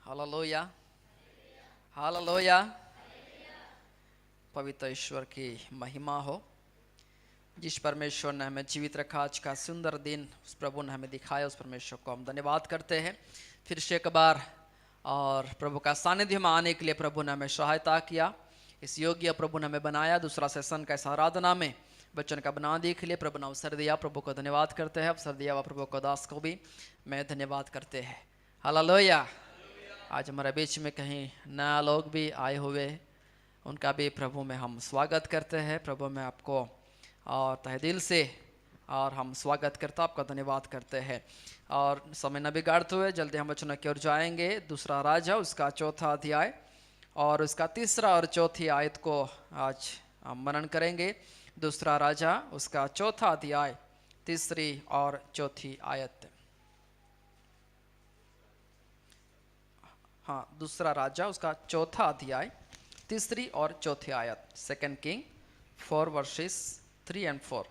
Hallelujah, hallelujah. पवित्र ईश्वर की महिमा हो। जिस परमेश्वर ने हमें जीवित रखा, आज का सुंदर दिन उस प्रभु ने हमें दिखाया, उस परमेश्वर को हम धन्यवाद करते हैं। फिर से एक बार और प्रभु का सानिध्य में आने के लिए प्रभु ने हमें सहायता किया, इस योग्य प्रभु ने हमें बनाया। दूसरा सेशन का इस आराधना में बच्चन का बनाने के लिए प्रभु ने अवसर दिया, प्रभु को धन्यवाद करते हैं। अवसर दिया हुआ प्रभु को दास को भी मैं धन्यवाद करते हैं। हालेलुया। आज हमारे बीच में कहीं नया लोग भी आए हुए, उनका भी प्रभु में हम स्वागत करते हैं। प्रभु में आपको और तहे दिल से और हम स्वागत करते, आपका धन्यवाद करते हैं। और समय न बिगाड़ते हुए जल्दी हम वचनों की ओर जाएंगे। दूसरा राजा उसका चौथा अध्याय और उसका तीसरा और चौथी आयत को आज हम मनन करेंगे। दूसरा राजा उसका चौथा अध्याय, तीसरी और चौथी आयत। हाँ, दूसरा राजा उसका चौथा अध्याय, तीसरी और चौथी आयत। 2 किंग 4 वर्सेस 3 and 4।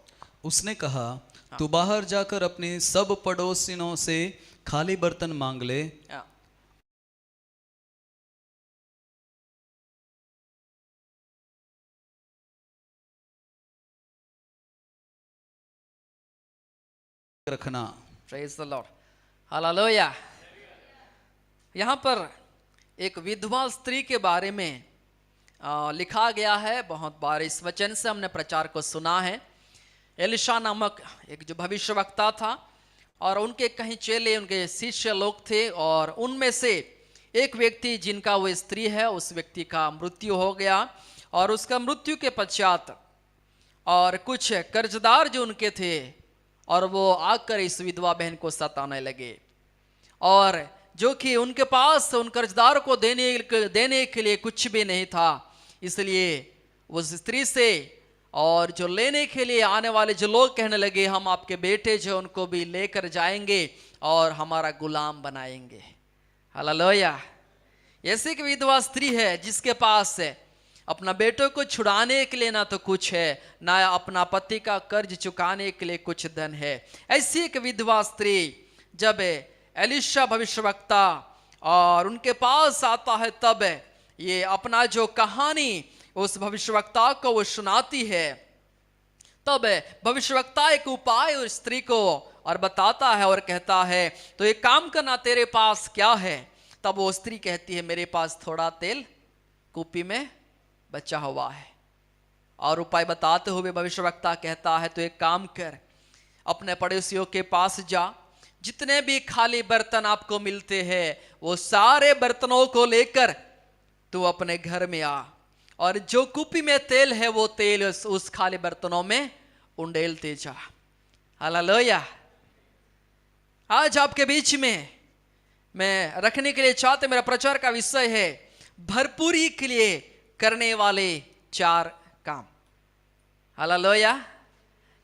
उसने कहा, तू बाहर जाकर अपने सब पड़ोसियों से खाली बर्तन मांग ले। रखना। Praise the Lord, hallelujah. यहाँ पर एक विधवा स्त्री के बारे में लिखा गया है। बहुत बार इस वचन से हमने प्रचार को सुना है। एलिशा नामक एक जो भविष्यवक्ता था और उनके कहीं चेले, उनके शिष्य लोग थे, और उनमें से एक व्यक्ति जिनका वो स्त्री है, उस व्यक्ति का मृत्यु हो गया। और उसका मृत्यु के पश्चात और कुछ कर्जदार जो उनके थे, और वो आकर इस विधवा बहन को सताने लगे, और जो कि उनके पास उन कर्जदार को देने के लिए कुछ भी नहीं था। इसलिए उस स्त्री से और जो लेने के लिए आने वाले जो लोग कहने लगे, हम आपके बेटे जो उनको भी लेकर जाएंगे और हमारा गुलाम बनाएंगे। हालेलुया। ऐसी एक विधवा स्त्री है जिसके पास अपना बेटों को छुड़ाने के लिए ना तो कुछ है, ना अपना पति का कर्ज चुकाने के लिए कुछ धन है। ऐसी एक विधवा स्त्री जब एलिशा भविष्यवक्ता और उनके पास आता है, तब ये अपना जो कहानी उस भविष्यवक्ता को वो सुनाती है। तब भविष्यवक्ता एक उपाय उस स्त्री को और बताता है और कहता है, तो एक काम करना, तेरे पास क्या है? तब वो स्त्री कहती है, मेरे पास थोड़ा तेल कूपी में बचा हुआ है। और उपाय बताते हुए भविष्यवक्ता कहता है, तो एक काम कर, अपने पड़ोसियों के पास जा, जितने भी खाली बर्तन आपको मिलते हैं वो सारे बर्तनों को लेकर तू अपने घर में आ, और जो कूपी में तेल है वो तेल उस खाली बर्तनों में उंडेलते जा। हालेलुया। आज आपके बीच में मैं रखने के लिए चाहते, मेरा प्रचार का विषय है भरपूरी के लिए करने वाले 4 काम। हालेलुया।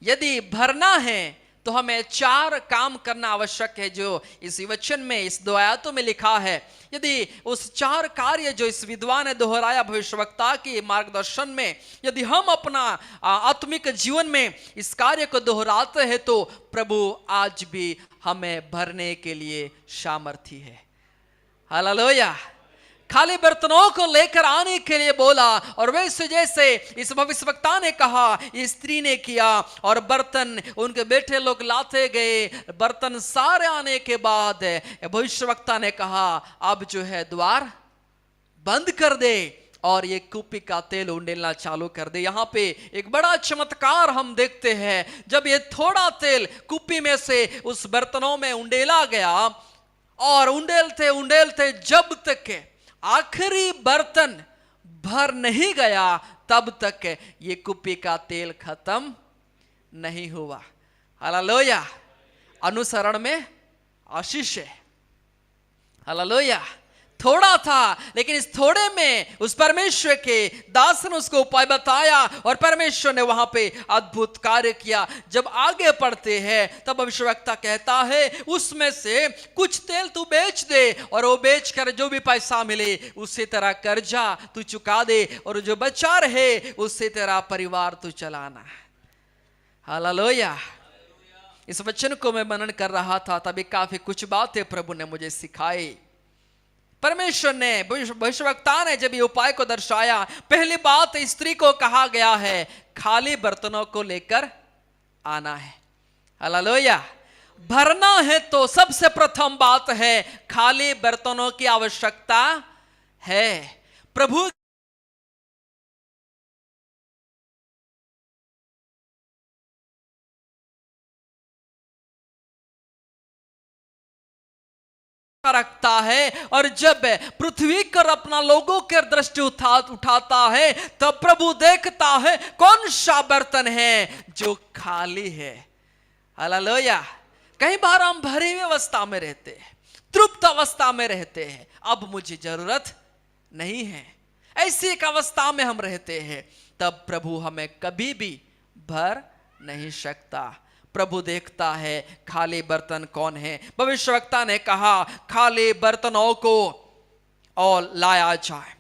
यदि भरना है तो हमें 4 काम करना आवश्यक है, जो इस वचन में, इस 2 आयतों में लिखा है। यदि उस 4 कार्य जो इस विद्वान ने दोहराया भविष्यवक्ता के मार्गदर्शन में, यदि हम अपना आत्मिक जीवन में इस कार्य को दोहराते हैं, तो प्रभु आज भी हमें भरने के लिए सामर्थी है। हालेलुया। खाली बर्तनों को लेकर आने के लिए बोला, और वैसे जैसे इस भविष्यवक्ता ने कहा, इस स्त्री ने किया, और बर्तन उनके बेटे लोग लाते गए। बर्तन सारे आने के बाद भविष्यवक्ता ने कहा, अब जो है द्वार बंद कर दे और ये कूपी का तेल उंडेलना चालू कर दे। यहाँ पे एक बड़ा चमत्कार हम देखते हैं। जब ये थोड़ा तेल कूपी में से उस बर्तनों में उंडेला गया, और उंडेलते उंडेलते जब तक आखिरी बर्तन भर नहीं गया, तब तक ये कुप्पी का तेल खत्म नहीं हुआ। हालेलुया। अनुसरण में आशीष है। हालेलुया। थोड़ा था, लेकिन इस थोड़े में उस परमेश्वर के दास ने उसको उपाय बताया, और परमेश्वर ने वहां पे अद्भुत कार्य किया। जब आगे पढ़ते हैं तब भविष्यवक्ता कहता है, उसमें से कुछ तेल तू बेच दे, और वो बेच कर जो भी पैसा मिले उससे तेरा कर्जा तू चुका दे, और जो बचा रहे उससे तेरा परिवार तू चलाना। हालेलुया। इस वचन को मैं मनन कर रहा था, तभी काफी कुछ बातें प्रभु ने मुझे सिखाई। परमेश्वर ने, भविष्यवक्ता ने जब ये उपाय को दर्शाया, पहली बात स्त्री को कहा गया है खाली बर्तनों को लेकर आना है। हालेलुया। भरना है तो सबसे प्रथम बात है खाली बर्तनों की आवश्यकता है। प्रभु रखता है, और जब पृथ्वी पर अपना लोगों के दृष्टि उठाता है तब प्रभु देखता है कौन सा बर्तन है जो खाली है। हालेलुया। कई बार हम भरी हुई अवस्था में रहते हैं, तृप्त अवस्था में रहते हैं, अब मुझे जरूरत नहीं है, ऐसी एक अवस्था में हम रहते हैं, तब प्रभु हमें कभी भी भर नहीं सकता। प्रभु देखता है खाली बर्तन कौन है। भविष्यवक्ता ने कहा खाली बर्तनों को और लाया जाए।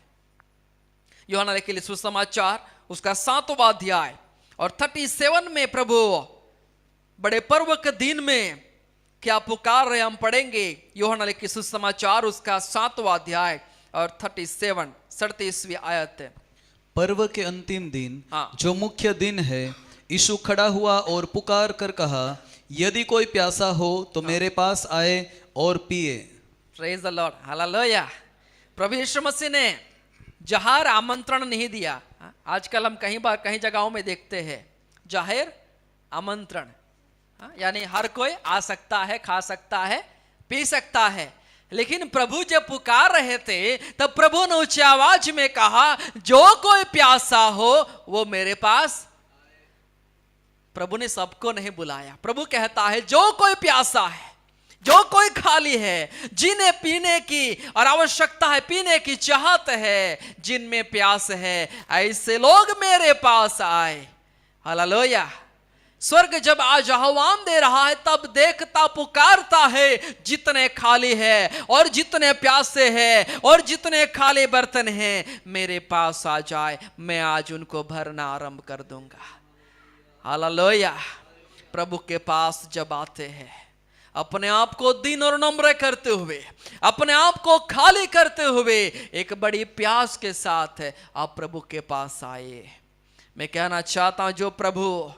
यूहन्ना लिखे सुसमाचार उसका 7वां अध्याय और 37 में प्रभु बड़े पर्व के दिन में क्या पुकार रहे हम पढ़ेंगे। यूहन्ना लिखे सुसमाचार उसका 7वां अध्याय और 37वीं आयत। पर्व के अंतिम दिन हाँ। जो मुख्य दिन है, यीशु खड़ा हुआ और पुकार कर कहा, यदि कोई प्यासा हो तो मेरे पास आए और पिए। Praise the Lord. हालेलुया। प्रभु यीशु मसीह ने जाहिर आमंत्रण नहीं दिया। आजकल हम कहीं जगहों में देखते हैं जाहिर आमंत्रण, यानी हर कोई आ सकता है, खा सकता है, पी सकता है। लेकिन प्रभु जब पुकार रहे थे तब प्रभु ने ऊंची आवाज में कहा जो कोई प्यासा हो वो मेरे पास। प्रभु ने सबको नहीं बुलाया। प्रभु कहता है जो कोई प्यासा है, जो कोई खाली है, जिन्हें पीने की और आवश्यकता है, पीने की चाहत है, जिनमें प्यास है, ऐसे लोग मेरे पास आए। हालेलुया। स्वर्ग जब आज आह्वान दे रहा है तब देखता पुकारता है जितने खाली है और जितने प्यासे हैं और जितने खाली बर्तन हैं मेरे पास आ जाए, मैं आज उनको भरना आरंभ कर दूंगा। हालेलुया। प्रभु के पास जब आते हैं अपने आप को दीन और नम्र करते हुए, अपने आप को खाली करते हुए, एक बड़ी प्यास के साथ आप प्रभु के पास आए। मैं कहना चाहता हूं जो प्रभु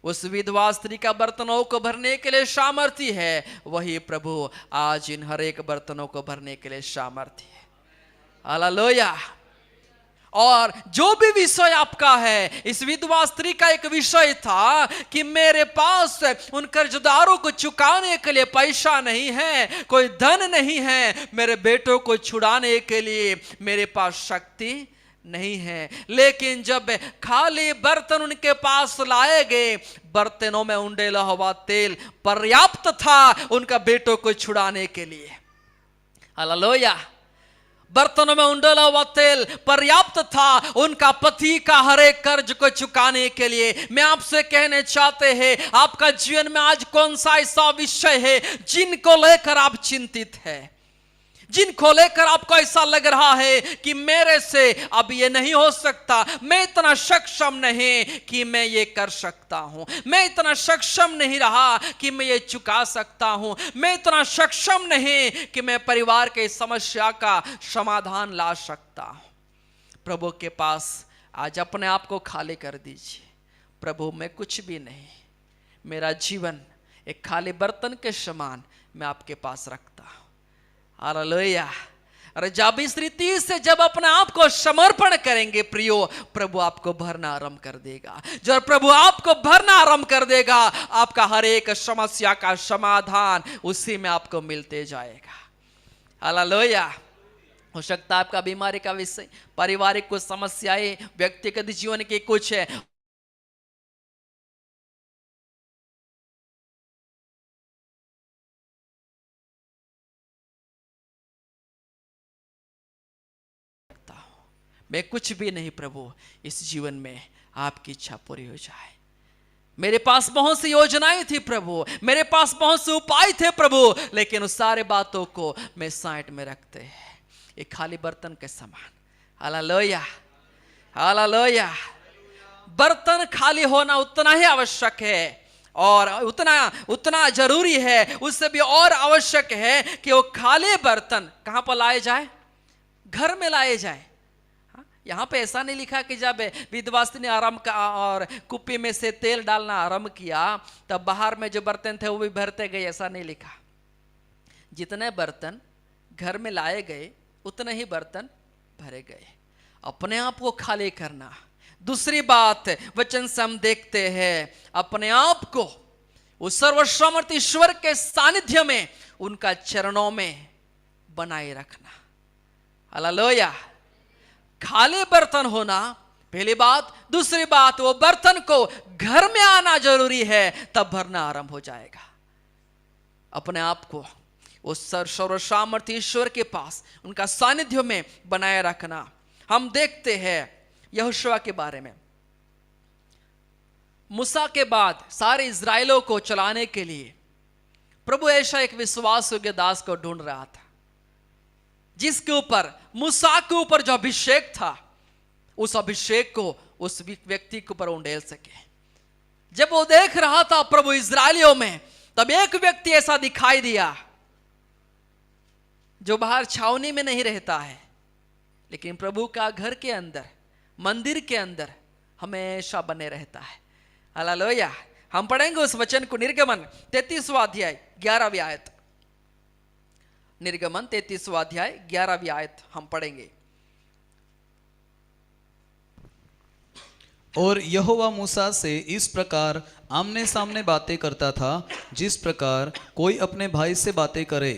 उस विधवा स्त्री का बर्तनों को भरने के लिए सामर्थी है, वही प्रभु आज इन हर एक बर्तनों को भरने के लिए सामर्थी है। हालेलुया। और जो भी विषय आपका है, इस विधवा स्त्री का एक विषय था कि मेरे पास उन कर्जदारों को चुकाने के लिए पैसा नहीं है, कोई धन नहीं है, मेरे बेटों को छुड़ाने के लिए मेरे पास शक्ति नहीं है। लेकिन जब खाली बर्तन उनके पास लाए गए, बर्तनों में उंडेला हुआ तेल पर्याप्त था उनका बेटों को छुड़ाने के लिए। हालेलुया। बर्तनों में उंडेला हुआ तेल पर्याप्त था उनका पति का हर एक कर्ज को चुकाने के लिए। मैं आपसे कहने चाहते हैं आपका जीवन में आज कौन सा ऐसा विषय है जिनको लेकर आप चिंतित हैं, जिनको लेकर आपको ऐसा लग रहा है कि मेरे से अब ये नहीं हो सकता, मैं इतना सक्षम नहीं कि मैं ये कर सकता हूं, मैं इतना सक्षम नहीं रहा कि मैं ये चुका सकता हूं, मैं इतना सक्षम नहीं कि मैं परिवार के समस्या का समाधान ला सकता हूं। प्रभु के पास आज अपने आप को खाली कर दीजिए। प्रभु मैं कुछ भी नहीं, मेरा जीवन एक खाली बर्तन के समान मैं आपके पास रखता हूं। हालेलुया। अरे जब इस रीति से जब अपने आप को समर्पण करेंगे प्रियो, प्रभु आपको भरना आरंभ कर देगा। जब प्रभु आपको भरना आरंभ कर देगा, आपका हर एक समस्या का समाधान उसी में आपको मिलते जाएगा। हालेलुया। हो सकता है आपका बीमारी का विषय, पारिवारिक कुछ समस्याएं, व्यक्तिगत जीवन की कुछ है, मैं कुछ भी नहीं प्रभु, इस जीवन में आपकी इच्छा पूरी हो जाए। मेरे पास बहुत सी योजनाएं थी प्रभु, मेरे पास बहुत से उपाय थे प्रभु, लेकिन उस सारे बातों को मैं साइड में रखते हैं एक खाली बर्तन के समान। हालेलुया। हालेलुया। बर्तन खाली होना उतना ही आवश्यक है और उतना जरूरी है, उससे भी और आवश्यक है कि वो खाली बर्तन कहां पर लाए जाए। घर में लाए जाए। यहाँ पे ऐसा नहीं लिखा कि जब विधवा स्त्री ने आरंभ का और कुप्पी में से तेल डालना आरंभ किया तब बाहर में जो बर्तन थे वो भी भरते गए, ऐसा नहीं लिखा। जितने बर्तन घर में लाए गए उतने ही बर्तन भरे गए। अपने आप को खाली करना। दूसरी बात वचन से हम देखते हैं अपने आप को उस सर्वसमर्थ ईश्वर के सानिध्य में, उनका चरणों में बनाए रखना। हालेलुया। खाली बर्तन होना पहली बात। दूसरी बात वो बर्तन को घर में आना जरूरी है, तब भरना आरंभ हो जाएगा। अपने आप को उस सर्वसामर्थ्य ईश्वर के पास, उनका सानिध्य में बनाए रखना। हम देखते हैं यहोशुआ के बारे में। मूसा के बाद सारे इजराइलों को चलाने के लिए प्रभु ऐसा एक विश्वास योग्य दास को ढूंढ रहा था, जिसके ऊपर, मूसा के ऊपर जो अभिषेक था, उस अभिषेक को उस व्यक्ति के ऊपर उंडेल सके। जब वो देख रहा था प्रभु इजराइलियों में, तब एक व्यक्ति ऐसा दिखाई दिया जो बाहर छावनी में नहीं रहता है, लेकिन प्रभु का घर के अंदर, मंदिर के अंदर हमेशा बने रहता है। हालेलुया। हम पढ़ेंगे उस वचन को, निर्गमन 33वां अध्याय 11वीं आयत। निर्गमन 33वां अध्याय 11वीं आयत हम पढ़ेंगे। और यहोवा मूसा से इस प्रकार आमने सामने बातें करता था, जिस प्रकार कोई अपने भाई से बातें करे।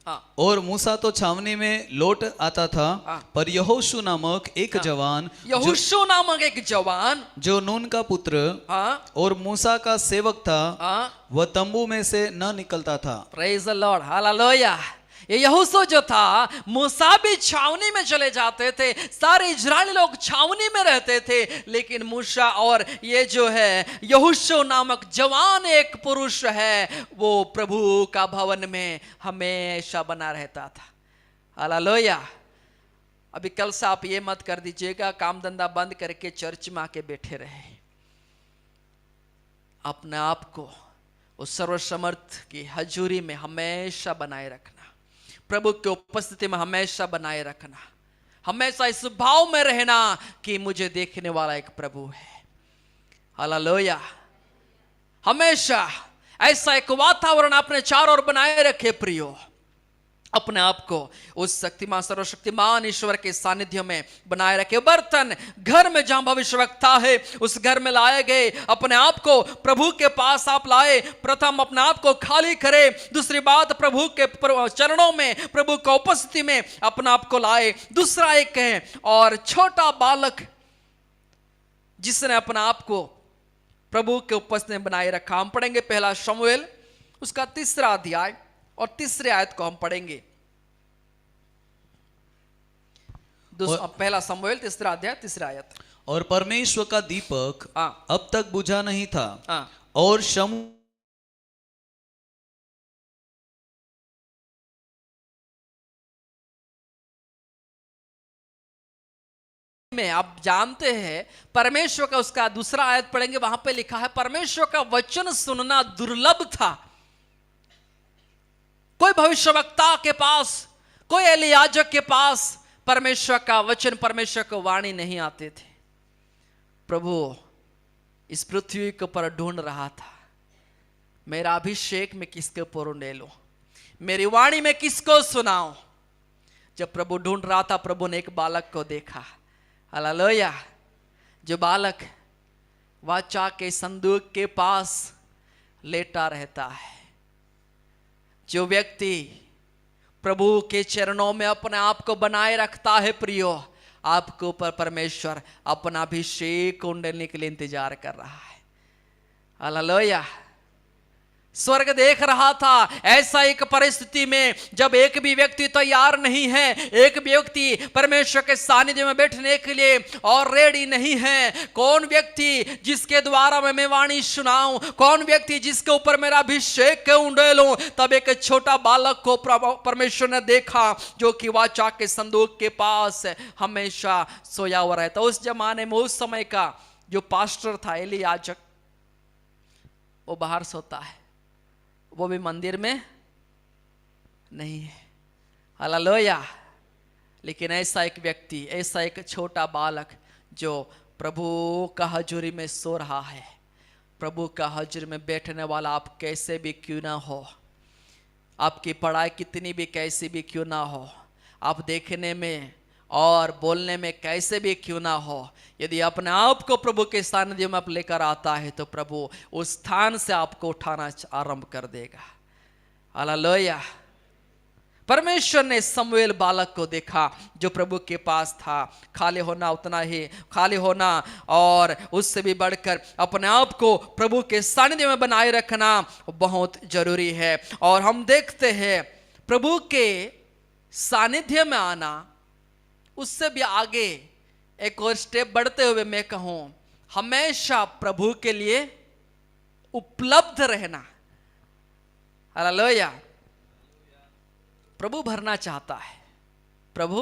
हाँ। और मूसा तो छावनी में लौट आता था, हाँ। पर यहोशू नामक एक जवान, यहोशू नामक एक जवान जो नून का पुत्र हाँ, और मूसा का सेवक था, हाँ, वह तंबू में से न निकलता था। Praise the Lord. हालेलुया। ये यहोशू जो था, मूसा भी छावनी में चले जाते थे, सारे इजरायली लोग छावनी में रहते थे, लेकिन मूसा और ये जो है यहोशू नामक जवान एक पुरुष है, वो प्रभु का भवन में हमेशा बना रहता था। हालेलुया। अभी कल से आप ये मत कर दीजिएगा काम धंधा बंद करके चर्च में आके बैठे रहे। अपने आप को उस सर्वसमर्थ की हजूरी में हमेशा बनाए रखना, प्रभु की उपस्थिति में हमेशा बनाए रखना, हमेशा इस भाव में रहना कि मुझे देखने वाला एक प्रभु है। हालेलुया। हमेशा ऐसा एक वातावरण अपने चारों ओर बनाए रखे प्रियो। अपने आप को उस शक्तिमान सर्वशक्तिमान ईश्वर के सानिध्य में बनाए रखे। बर्तन घर में जहां भविष्यवक्ता है उस घर में लाए गए। अपने आप को प्रभु के पास आप लाए। प्रथम अपने आप को खाली करे। दूसरी बात प्रभु के चरणों में, प्रभु की उपस्थिति में अपने आप को लाए। दूसरा एक है और छोटा बालक जिसने अपने आप को प्रभु के उपस्थिति में बनाए रखा। हम पढ़ेंगे पहला शमूएल उसका 3रा अध्याय और 3रे आयत को हम पढ़ेंगे। पहला शमूएल 3रा अध्याय 3रा आयत। और परमेश्वर का दीपक अब तक बुझा नहीं था, और शमूएल में आप जानते हैं परमेश्वर का, उसका 2रा आयत पढ़ेंगे, वहां पे लिखा है परमेश्वर का वचन सुनना दुर्लभ था। कोई भविष्यवक्ता के पास, कोई एलियाजक के पास परमेश्वर का वचन, परमेश्वर की वाणी नहीं आते थे। प्रभु इस पृथ्वी के ऊपर ढूंढ रहा था, मेरा अभिषेक में किसके ऊपर उंडेलूं, मेरी वाणी में किसको सुनाऊं। जब प्रभु ढूंढ रहा था, प्रभु ने एक बालक को देखा। हालेलुया। जो बालक वाचा के संदूक के पास लेटा रहता है, जो व्यक्ति प्रभु के चरणों में अपने आप को बनाए रखता है प्रियो, आपके ऊपर परमेश्वर अपना अभिषेक उंडेलने के लिए इंतजार कर रहा है। हालेलुया। स्वर्ग देख रहा था ऐसा एक परिस्थिति में जब एक भी व्यक्ति तैयार नहीं है, एक भी व्यक्ति परमेश्वर के सानिध्य में बैठने के लिए और रेडी नहीं है। कौन व्यक्ति जिसके द्वारा मैं वाणी सुनाऊं, कौन व्यक्ति जिसके ऊपर मेरा अभिषेक उंडेलूं। तब एक छोटा बालक को परमेश्वर ने देखा जो कि वाचा के संदूक के पास हमेशा सोया हुआ रहता। उस जमाने में, उस समय का जो पास्टर था एलियाजक, वो बाहर सोता है, वो भी मंदिर में नहीं है। हालेलुया। लेकिन ऐसा एक व्यक्ति, ऐसा एक छोटा बालक जो प्रभु का हजूरी में सो रहा है, प्रभु का हजूरी में बैठने वाला आप कैसे भी क्यों ना हो, आपकी पढ़ाई कितनी भी कैसी भी क्यों ना हो, आप देखने में और बोलने में कैसे भी क्यों ना हो, यदि अपने आप को प्रभु के सानिध्य में आप लेकर आता है तो प्रभु उस स्थान से आपको उठाना आरंभ कर देगा। हालेलुया। परमेश्वर ने समूएल बालक को देखा जो प्रभु के पास था। खाली होना उतना ही, खाली होना और उससे भी बढ़कर अपने आप को प्रभु के सानिध्य में बनाए रखना बहुत जरूरी है। और हम देखते हैं प्रभु के सानिध्य में आना, उससे भी आगे एक और स्टेप बढ़ते हुए मैं कहूं हमेशा प्रभु के लिए उपलब्ध रहना। हालेलुया। प्रभु भरना चाहता है, प्रभु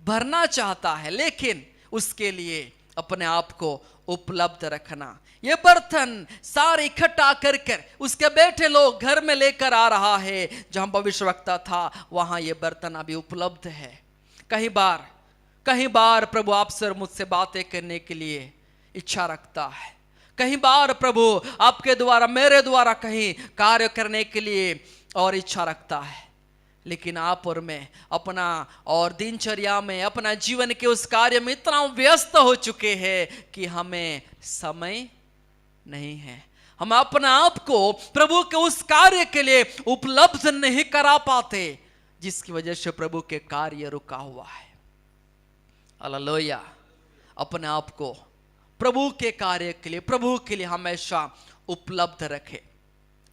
भरना चाहता है, लेकिन उसके लिए अपने आप को उपलब्ध रखना। ये बर्तन सारे इकट्ठा कर उसके बेटे लोग घर में लेकर आ रहा है। जहां भविष्यवक्ता था वहां ये बर्तन अभी उपलब्ध है। कहीं बार प्रभु आपसे और मुझसे बातें करने के लिए इच्छा रखता है। कहीं बार प्रभु आपके द्वारा, मेरे द्वारा कहीं कार्य करने के लिए और इच्छा रखता है, लेकिन आप और मैं अपना और दिनचर्या में, अपना जीवन के उस कार्य में इतना व्यस्त हो चुके हैं कि हमें समय नहीं है। हम अपने आप को प्रभु के उस कार्य के लिए उपलब्ध नहीं करा पाते, जिसकी वजह से प्रभु के कार्य रुका हुआ है। हालेलुया। अपने आप को प्रभु के कार्य के लिए, प्रभु के लिए हमेशा उपलब्ध रखे।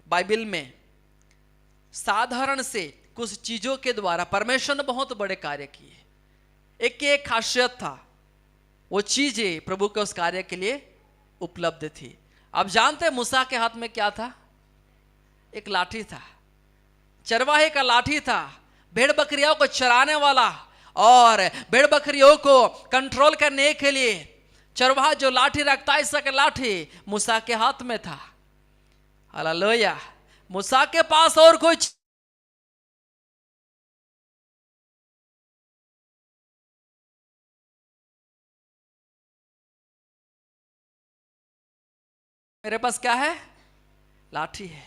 बाइबल में साधारण से कुछ चीजों के द्वारा परमेश्वर ने बहुत बड़े कार्य किए। एक खासियत था, वो चीजें प्रभु के उस कार्य के लिए उपलब्ध थी। आप जानते हैं मूसा के हाथ में क्या था? एक लाठी था, चरवाहे का लाठी था, भेड़ बकरियों को चराने वाला। और भेड़ बकरियों को कंट्रोल करने के लिए चरवाहा जो लाठी रखता है, इसका लाठी मूसा के हाथ में था। हालेलुया। मूसा के पास और कोई मेरे पास क्या है? लाठी है।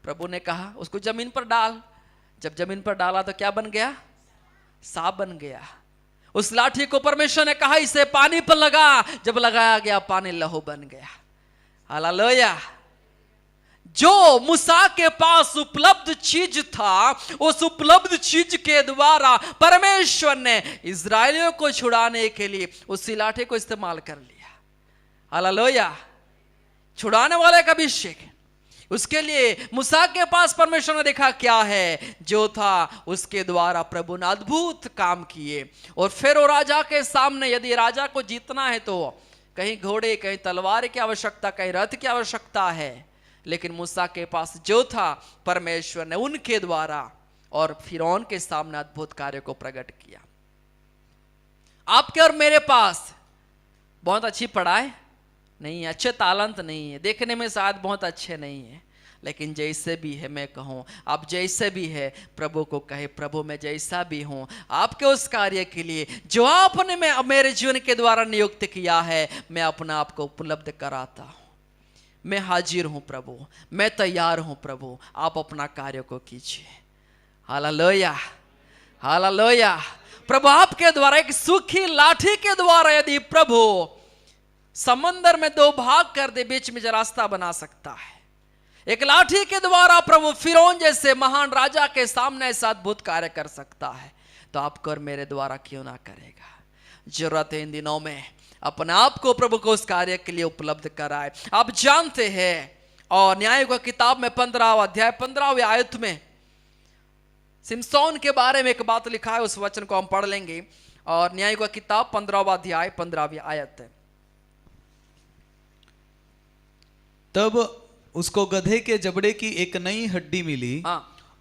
प्रभु ने कहा उसको जमीन पर डाल। जब जमीन पर डाला तो क्या बन गया? सांप बन गया। उस लाठी को परमेश्वर ने कहा इसे पानी पर लगा। जब लगाया गया पानी लहू बन गया। हालेलुया। जो मूसा के पास उपलब्ध चीज था, उस उपलब्ध चीज के द्वारा परमेश्वर ने इस्राएलियों को छुड़ाने के लिए उसी लाठी को इस्तेमाल कर लिया। हालेलुया। छुड़ाने वाले का अभिषेक, उसके लिए मूसा के पास परमेश्वर ने देखा क्या है जो था, उसके द्वारा प्रभु ने अद्भुत काम किए। और फिर वो राजा के सामने, यदि राजा को जीतना है तो कहीं घोड़े, कहीं तलवार की आवश्यकता, कहीं रथ की आवश्यकता है, लेकिन मूसा के पास जो था परमेश्वर ने उनके द्वारा और फिरौन के सामने अद्भुत कार्य को प्रकट किया। आपके और मेरे पास बहुत अच्छी पढ़ाई नहीं है, अच्छे तालंत नहीं है, देखने में शायद बहुत अच्छे नहीं है, लेकिन जैसे भी है मैं कहूँ, आप जैसे भी है प्रभु को कहे प्रभु मैं जैसा भी हूँ आपके उस कार्य के लिए जो आपने मेरे जीवन के द्वारा नियुक्त किया है, मैं अपना आप को उपलब्ध कराता हूँ। मैं हाजिर हूँ प्रभु, मैं तैयार हूँ प्रभु, आप अपना कार्य को कीजिए। हालेलुया। हालेलुया। प्रभु आपके द्वारा एक सूखी लाठी के द्वारा यदि प्रभु समंदर में दो भाग कर दे, बीच में रास्ता बना सकता है। एक लाठी के द्वारा प्रभु फिरौन जैसे महान राजा के सामने ऐसा अद्भुत कार्य कर सकता है, तो आपको और मेरे द्वारा क्यों ना करेगा। जरूरत है इन दिनों में अपने आप को प्रभु को उस कार्य के लिए उपलब्ध कराए। आप जानते हैं, और न्याय की किताब में 15वां अध्याय 15वीं आयत में सिमसोन के बारे में एक बात लिखा है, उस वचन को हम पढ़ लेंगे। और न्याय की किताब 15वां अध्याय 15वीं आयत है। तब उसको गधे के जबड़े की एक नई हड्डी मिली।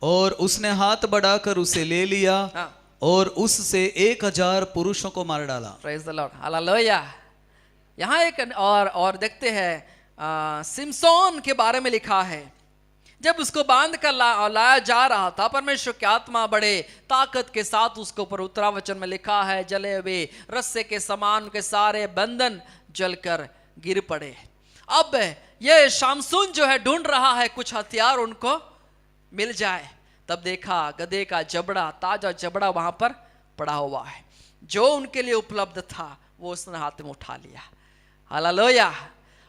और उसने हाथ बढ़ाकर उसे ले लिया। और उससे 1000 पुरुषों को मार डाला। Praise the Lord. हालेलुया। यहाँ एक और देखते हैं सिमसोन के बारे में लिखा है। जब उसको बांध कर लाया जा रहा था, परमेश्वर की आत्मा बड़े ताकत के साथ उसके ऊपर उतरा। वचन में लिखा है, जले हुए रस्से के समान के सारे बंधन जलकर गिर पड़े। अब ये शामसून जो है ढूंढ रहा है कुछ हथियार उनको मिल जाए। तब देखा गधे का जबड़ा, ताजा जबड़ा वहां पर पड़ा हुआ है। जो उनके लिए उपलब्ध था वो उसने हाथ में उठा लिया। हालेलुया।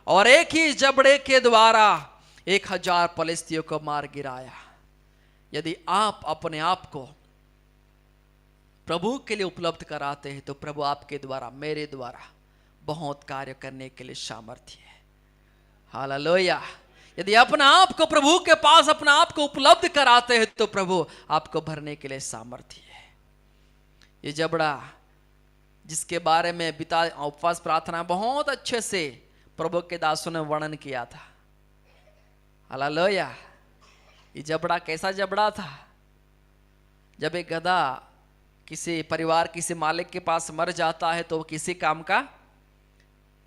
और एक ही जबड़े के द्वारा 1000 फलिस्तियों को मार गिराया। यदि आप अपने आप को प्रभु के लिए उपलब्ध कराते हैं तो प्रभु आपके द्वारा, मेरे द्वारा बहुत कार्य करने के लिए सामर्थ्य है। हालेलुया। यदि अपना आप को प्रभु के पास अपना आप को उपलब्ध कराते हैं तो प्रभु आपको भरने के लिए सामर्थ्य है। ये जबड़ा जिसके बारे में बिता उपवास प्रार्थना बहुत अच्छे से प्रभु के दासों ने वर्णन किया था। हालेलुया। ये जबड़ा कैसा जबड़ा था? जब एक गधा किसी परिवार, किसी मालिक के पास मर जाता है तो वो किसी काम का,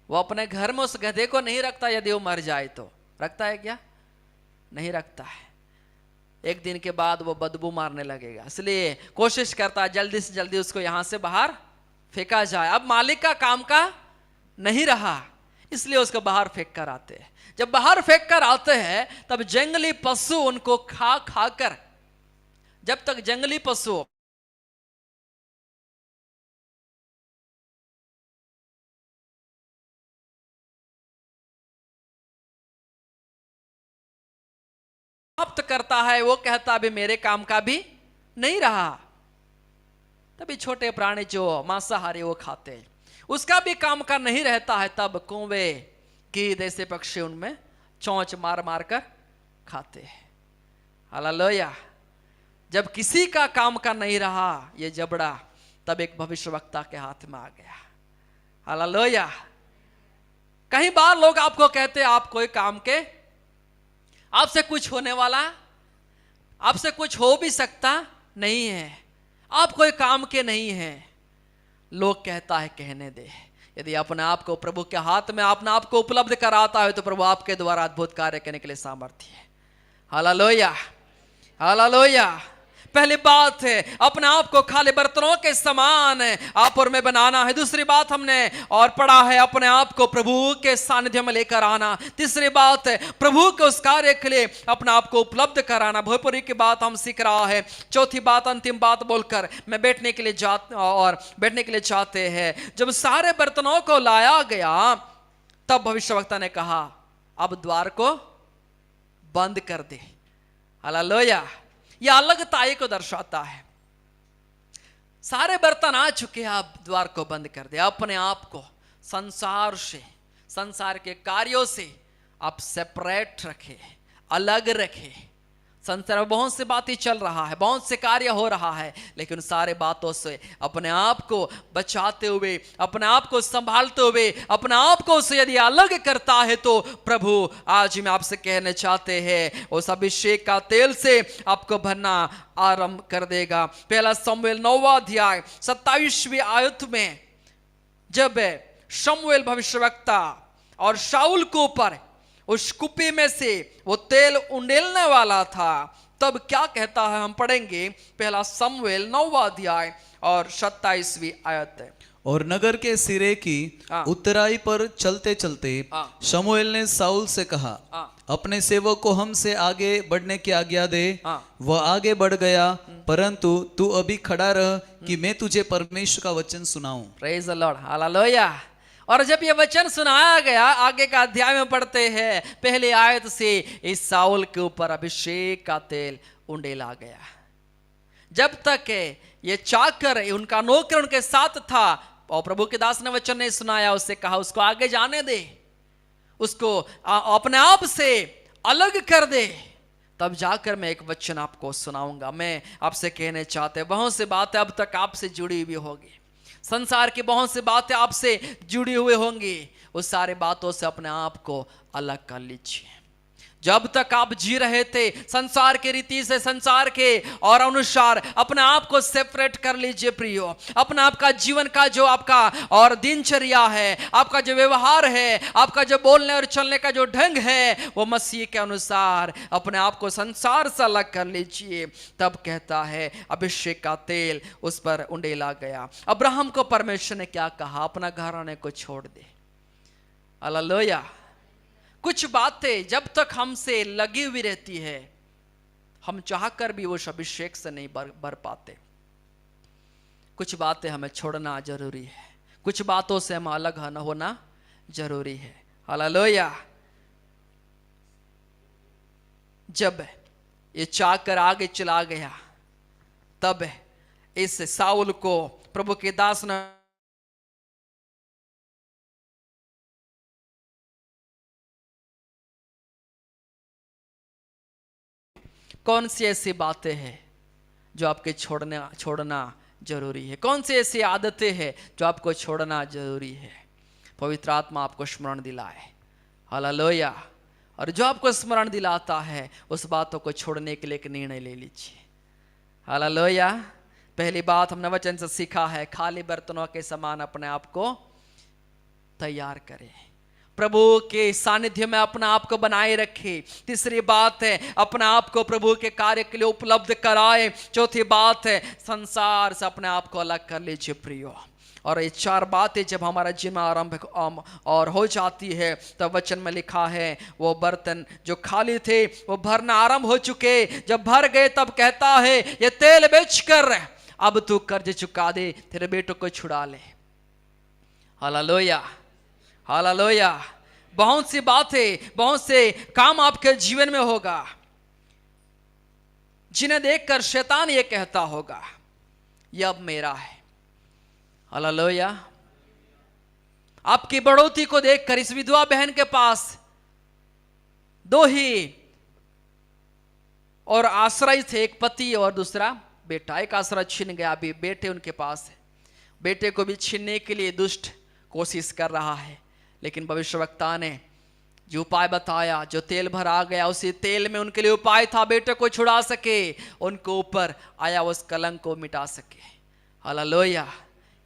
वो अपने घर में उस गधे को नहीं रखता। यदि वो मर जाए तो रखता है क्या? नहीं रखता है। एक दिन के बाद वो बदबू मारने लगेगा, इसलिए कोशिश करता है जल्दी से जल्दी उसको यहां से बाहर फेंका जाए। अब मालिक का काम का नहीं रहा, इसलिए उसको बाहर फेंक कर आते हैं। जब बाहर फेंक कर आते हैं तब जंगली पशु उनको खा खा कर, जब तक जंगली पशु समाप्त करता है, वो कहता अभी मेरे काम का भी नहीं रहा। तभी छोटे प्राणी जो मांसाहारी वो खाते हैं, उसका भी काम का नहीं रहता है। तब कौवे, गिद्ध ऐसे पक्षी उनमें चोंच मार मार कर खाते हैं। हालेलुया। जब किसी का काम का नहीं रहा ये जबड़ा, तब एक भविष्यवक्ता के हाथ में आ गया। हालेलुया। कई बार लोग आपको कहते हैं आप कोई काम के, आपसे कुछ होने वाला, आपसे कुछ हो भी सकता नहीं है, आप कोई काम के नहीं हैं। लोग कहता है कहने दे। यदि अपने आप को प्रभु के हाथ में अपने आप को उपलब्ध कराता है तो प्रभु आपके द्वारा अद्भुत कार्य करने के लिए सामर्थ्य है। हालेलुया। हालेलुया। पहली बात है अपने आप को खाली बर्तनों के समान आप और में बनाना है। दूसरी बात हमने और पढ़ा है अपने आप को प्रभु के सानिध्य में लेकर आना। तीसरी बात है प्रभु के उस कार्य के लिए अपने आप को उपलब्ध कराना। भोजपुरी की बात हम सीख रहा है। चौथी बात, अंतिम बात बोलकर मैं बैठने के लिए चाहते हैं। जब सारे बर्तनों को लाया गया तब भविष्यवक्ता ने कहा अब द्वार को बंद कर दे। हालेलुया। यह अलगताई को दर्शाता है। सारे बर्तन आ चुके, आप द्वार को बंद कर दे। अपने आप को संसार से, संसार के कार्यों से आप सेपरेट रखे, अलग रखे। संसार में बहुत सी बातें चल रहा है, बहुत से कार्य हो रहा है, लेकिन सारे बातों से अपने आप को बचाते हुए, अपने आप को संभालते हुए, अपने आप को उससे यदि अलग करता है तो प्रभु आज मैं आपसे कहने चाहते हैं उस अभिषेक का तेल से आपको भरना आरंभ कर देगा। पहला शमूएल 9वां अध्याय 27वीं आयत में जब शमूएल भविष्यवक्ता और शाऊल के ऊपर उस कुप्पी में से वो तेल उंडेलने वाला था, तब क्या कहता है हम पढ़ेंगे। पहला शमूएल 9वां अध्याय और 27वीं आयत है। और नगर के सिरे की उत्तराई पर चलते चलते शमूएल ने शाऊल से कहा अपने सेवक को हमसे आगे बढ़ने की आज्ञा दे। वह आगे बढ़ गया, परंतु तू अभी खड़ा रह कि मैं तुझे परमेश्वर का वचन सुनाऊं। Praise the Lord. हालेलुया। और जब ये वचन सुनाया गया, आगे का अध्याय में पढ़ते हैं पहली आयत से, इस शाऊल के ऊपर अभिषेक का तेल उंडेला गया। जब तक ये चाकर उनका नौकर उनके साथ था और प्रभु के दास ने वचन नहीं सुनाया, उससे कहा उसको आगे जाने दे, उसको अपने आप से अलग कर दे, तब जाकर मैं एक वचन आपको सुनाऊंगा। मैं आपसे कहने चाहते बहुत सी बातें अब तक आपसे जुड़ी हुई होगी, संसार की बहुत सी बातें आपसे जुड़ी हुई होंगी। उस सारी बातों से अपने आप को अलग कर लीजिए। जब तक आप जी रहे थे संसार के रीति से, संसार के और अनुसार अपने आप को सेपरेट कर लीजिए प्रियो। अपने आप का जीवन का जो आपका और दिनचर्या है, आपका जो व्यवहार है, आपका जो बोलने और चलने का जो ढंग है, वो मसीह के अनुसार अपने आप को संसार से अलग कर लीजिए। तब कहता है अभिषेक का तेल उस पर उंडेला गया। अब्राहम को परमेश्वर ने क्या कहा? अपना घराने को छोड़ दे। हालेलुया। कुछ बातें जब तक हमसे लगी हुई रहती है, हम चाहकर भी उस अभिषेक से नहीं भर पाते। कुछ बातें हमें छोड़ना जरूरी है, कुछ बातों से हम अलग होना जरूरी है। हालेलुया। जब ये चाहकर आगे चला गया, तब इस साउल को प्रभु के दास ने कौन सी ऐसी बातें हैं जो आपके छोड़ना जरूरी है? कौन सी ऐसी आदतें हैं जो आपको छोड़ना जरूरी है? पवित्र आत्मा आपको स्मरण दिलाए। हालेलुया। और जो आपको स्मरण दिलाता है, उस बातों को छोड़ने के लिए एक निर्णय ले लीजिए। हालेलुया। पहली बात हमने वचन से सीखा है, खाली बर्तनों के समान अपने आप को तैयार करें, प्रभु के सानिध्य में अपना आप को बनाए रखे। तीसरी बात है, अपने आप को प्रभु के कार्य के लिए उपलब्ध कराए। चौथी बात है, संसार से अपने आप को अलग कर लीजिए प्रियो। और ये चार बातें जब हमारा जीवन आरंभ और हो जाती है, तब वचन में लिखा है वो बर्तन जो खाली थे वो भरना आरंभ हो चुके। जब भर गए तब कहता है ये तेल बेचकर अब तू कर्ज चुका दे, तेरे बेटों को छुड़ा ले। हालेलुया। हालेलुया। बहुत सी बातें, बहुत से काम आपके जीवन में होगा जिन्हें देखकर शैतान ये कहता होगा ये अब मेरा है। हालेलुया। आपकी बढ़ोतरी को देखकर इस विधवा बहन के पास दो ही और आश्रय थे, एक पति और दूसरा बेटा। एक आश्रय छिन गया, अभी बेटे उनके पास है। बेटे को भी छीनने के लिए दुष्ट कोशिश कर रहा है, लेकिन भविष्यवक्ता ने जो उपाय बताया, जो तेल भरा गया, उसी तेल में उनके लिए उपाय था बेटे को छुड़ा सके, उनको ऊपर आया उस कलंक को मिटा सके। हालेलुया।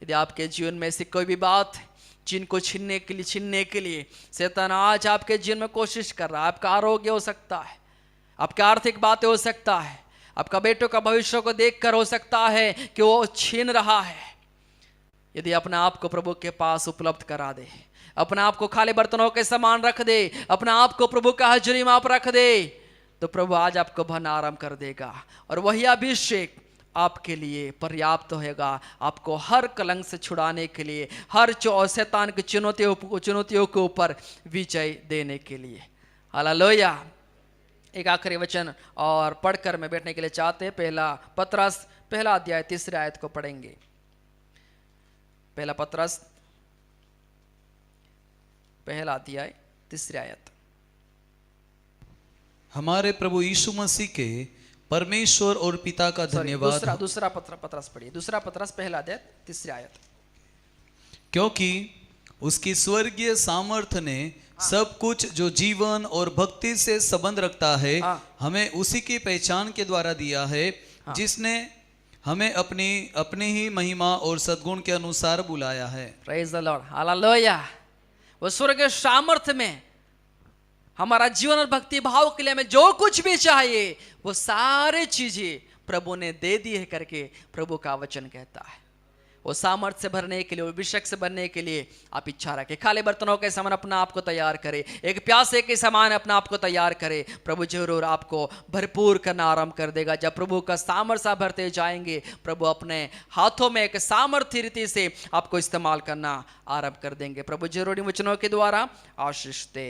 यदि आपके जीवन में ऐसी कोई भी बात जिनको छीनने के लिए शैतान आज आपके जीवन में कोशिश कर रहा है, आपका आरोग्य हो सकता है, आपकी आर्थिक बातें हो सकता है, आपका बेटों का भविष्य को देखकर हो सकता है कि वो छीन रहा है। यदि अपने आप को प्रभु के पास उपलब्ध करा दे, अपने आप को खाली बर्तनों के समान रख दे, अपने आप को प्रभु का हाजिरी में आप रख दे, तो प्रभु आज आपको भरना आरंभ कर देगा। और वही अभिषेक आपके लिए पर्याप्त होगा, आपको हर कलंक से छुड़ाने के लिए, हर शैतान की चुनौतियों के ऊपर विजय देने के लिए। हालेलुया। एक आखिरी वचन और पढ़कर मैं बैठने के लिए चाहते हैं। पहला पतरस पहला अध्याय 3 आयत को पढ़ेंगे। पहला पतरस पहला अध्याय 3 आयत। हमारे प्रभु यीशु मसीह के परमेश्वर और पिता का धन्यवाद। दूसरा पतरस पढ़िए। दूसरा पतरस पहला अध्याय 3 आयत। क्योंकि उसकी स्वर्गीय सामर्थ्य ने सब कुछ जो जीवन और भक्ति से संबंध रखता है हमें उसी की पहचान के द्वारा दिया है, जिसने हमें अपनी ही महिमा और सद्गुण के अनुसार बुलाया है। Praise the Lord. हालेलुया। वो स्वर्गीय सामर्थ्य में हमारा जीवन और भक्ति भाव के लिए हमें जो कुछ भी चाहिए वो सारे चीजें प्रभु ने दे दी है करके प्रभु का वचन कहता है। वो सामर्थ्य से भरने के लिए, वो अभिषेक से भरने के लिए आप इच्छा रखें। खाली बर्तनों के समान अपना आप को तैयार करें, एक प्यासे के समान अपना आप को तैयार करें। प्रभु जरूर आपको भरपूर करना आरंभ कर देगा। जब प्रभु का सामर्थ्य भरते जाएंगे, प्रभु अपने हाथों में एक सामर्थ्य रीति से आपको इस्तेमाल करना आरंभ कर देंगे। प्रभु जरूर इन वचनों के द्वारा आशीष दे।